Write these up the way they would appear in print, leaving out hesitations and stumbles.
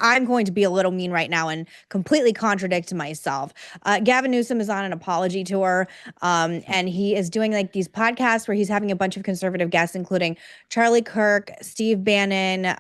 I'm going to be a little mean right now and completely contradict myself. Gavin Newsom is on an apology tour, and he is doing like these podcasts where he's having a bunch of conservative guests, including Charlie Kirk, Steve Bannon,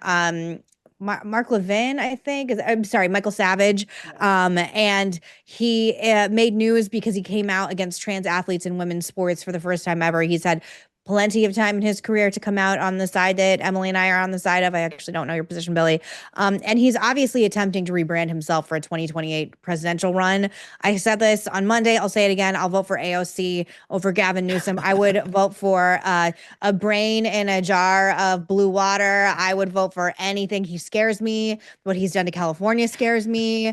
Mark Levin, I think. I'm sorry, Michael Savage. And he made news because he came out against trans athletes in women's sports for the first time ever. He's had plenty of time in his career to come out on the side that Emily and I are on the side of. I actually don't know your position, Billy. And he's obviously attempting to rebrand himself for a 2028 presidential run. I said this on Monday. I'll say it again. I'll vote for AOC over Gavin Newsom. I would vote for a brain in a jar of blue water. I would vote for anything. He scares me. What he's done to California scares me.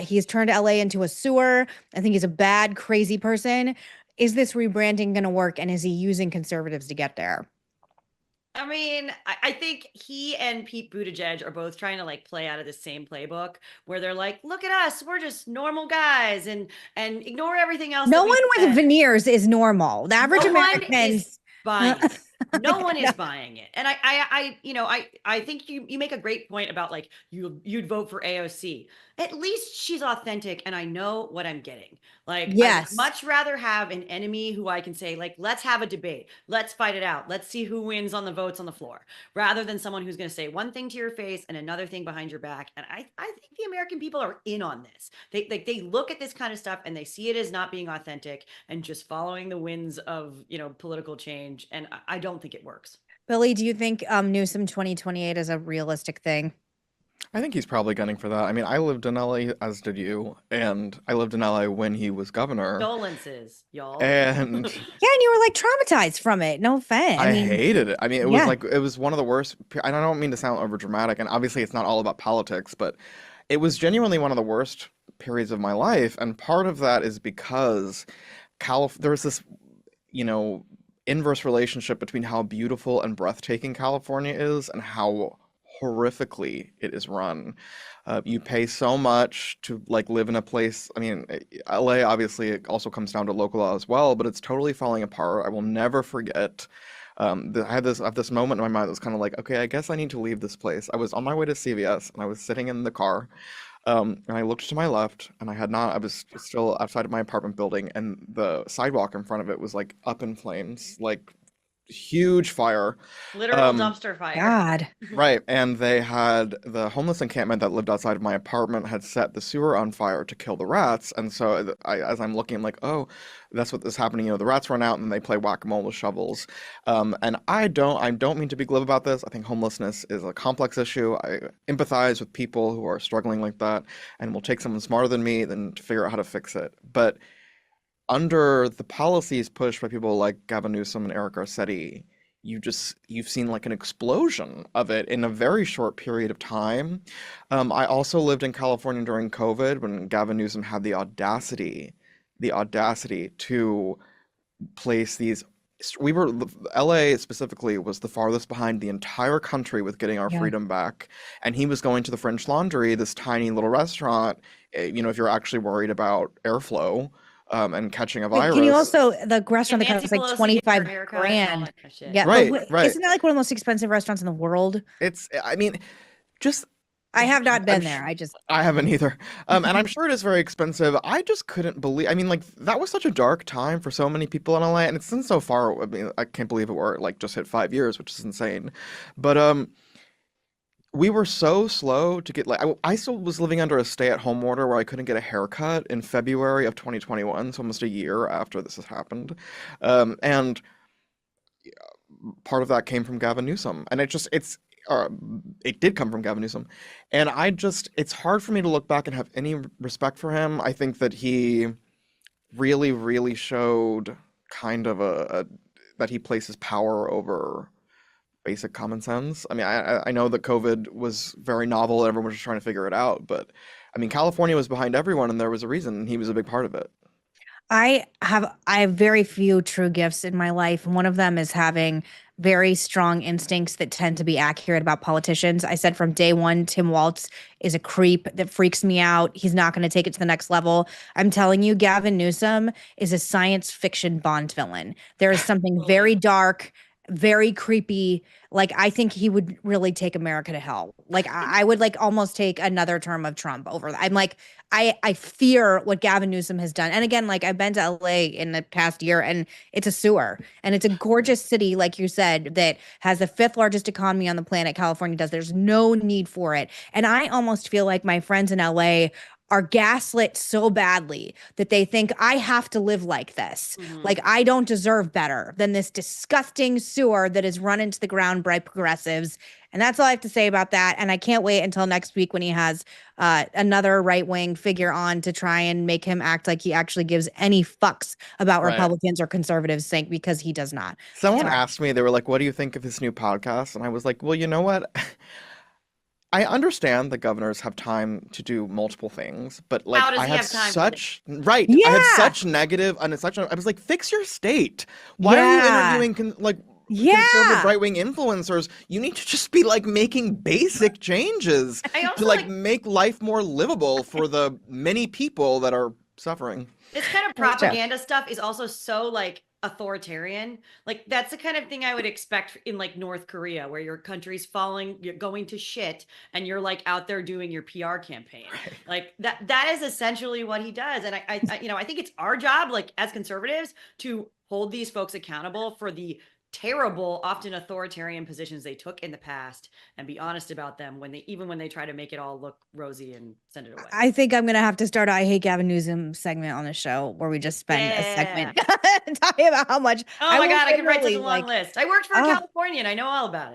He's turned LA into a sewer. I think he's a bad, crazy person. Is this rebranding going to work? And is he using conservatives to get there? I mean, I think he and Pete Buttigieg are both trying to like play out of the same playbook where they're like, look at us, we're just normal guys and ignore everything else that No we one with said. veneers is normal. The average No one American. is buying it. No one Yeah. is buying it. And I think you make a great point about like you'd vote for AOC. At least she's authentic and I know what I'm getting. Like I would Yes. much rather have an enemy who I can say like let's have a debate. Let's fight it out. Let's see who wins on the votes on the floor rather than someone who's going to say one thing to your face and another thing behind your back. And I think the American people are in on this. They look at this kind of stuff and they see it as not being authentic and just following the winds of, political change. And I don't think it works. Billy, do you think Newsom 2028 is a realistic thing? I think he's probably gunning for that. I mean, I lived in LA, as did you, and I lived in LA when he was governor. Condolences, y'all. And Yeah, and you were like traumatized from it. No offense. I I mean, hated it. I mean, yeah. it was one of the worst. And I don't mean to sound over dramatic, and obviously it's not all about politics, but it was genuinely one of the worst periods of my life. And part of that is because there's this, you know, inverse relationship between how beautiful and breathtaking California is and how horrifically it is run. You pay so much to like live in a place. I mean, LA obviously it also comes down to local law as well, but it's totally falling apart. I will never forget. I had this moment in my mind that was kind of like, okay, I guess I need to leave this place. I was on my way to CVS and I was sitting in the car, and I looked to my left and I was still outside of my apartment building and the sidewalk in front of it was like up in flames, like huge fire. Literal dumpster fire. God. Right, and they had the homeless encampment that lived outside of my apartment had set the sewer on fire to kill the rats, and so as I'm looking, I'm like, oh, that's what is happening. You know, the rats run out and they play whack-a-mole with shovels. And I don't mean to be glib about this. I think homelessness is a complex issue. I empathize with people who are struggling like that, and will take someone smarter than me than to figure out how to fix it. But under the policies pushed by people like Gavin Newsom and Eric Garcetti, you've seen like an explosion of it in a very short period of time. I also lived in California during COVID when Gavin Newsom had the audacity to place these. We were LA specifically was the farthest behind the entire country with getting our Yeah. freedom back, and he was going to the French Laundry, this tiny little restaurant. If you're actually worried about airflow, and catching a Wait, can you virus. also the restaurant that Nancy costs like Pelosi gave her 25 haircut and all grand? that kind of shit. Yeah, but Right, right. isn't that like one of the most expensive restaurants in the world? I mean, just I have not I'm been sh there. I haven't either. And I'm sure it is very expensive. I just couldn't believe. I mean, like that was such a dark time for so many people in LA, and it's been so far. I mean, I can't believe it were like just hit 5 years, which is insane. But we were so slow to get like I still was living under a stay-at-home order where I couldn't get a haircut in February of 2021, so almost a year after this has happened. And part of that came from Gavin Newsom, and uh, it did come from Gavin Newsom, and it's hard for me to look back and have any respect for him. I think that he really, really showed kind of that he places power over basic common sense. I mean, I know that COVID was very novel and everyone was just trying to figure it out, but I mean, California was behind everyone, and there was a reason, and he was a big part of it. I have very few true gifts in my life, and one of them is having very strong instincts that tend to be accurate about politicians. I said from day one, Tim Walz is a creep that freaks me out. He's not going to take it to the next level. I'm telling you, Gavin Newsom is a science fiction Bond villain. There is something very dark very creepy. Like, I think he would really take America to hell. Like, I would like almost take another term of Trump over that. I'm like, I fear what Gavin Newsom has done. And again, like I've been to LA in the past year and it's a sewer and it's a gorgeous city, like you said, that has the fifth largest economy on the planet. California does. There's no need for it. And I almost feel like my friends in LA are gaslit so badly that they think I have to live like this. Like I don't deserve better than this disgusting sewer that is run into the ground by progressives. And that's all I have to say about that. And I can't wait until next week when he has another right-wing figure on to try and make him act like he actually gives any fucks about Right. Republicans or conservatives think, because he does not. Someone So- asked me, they were like, what do you think of his new podcast? And I was like, well, you know what? I understand that governors have time to do multiple things, but like How does I he have have time for such right. I have Yeah. such negative and it's such I was like, fix your state. Why are you Yeah. interviewing conservative Yeah. right-wing influencers? You need to just be like making basic changes I to also like make life more livable for the many people that are suffering. this kind of That's true. propaganda stuff is also so like authoritarian. Like that's the kind of thing I would expect in like North Korea, where your country's falling, you're going to shit, and you're like out there doing your PR campaign. Right. Like that is essentially what he does. And I think it's our job, like as conservatives, to hold these folks accountable for the terrible, often authoritarian positions they took in the past, and be honest about them when they try to make it all look rosy and send it away. I think I'm gonna have to start a I Hate Gavin Newsom segment on the show where we just spend a segment talking about how much. Oh I my will God, I could write such literally, a long like, list. I worked for a oh. Californian. I know all about it.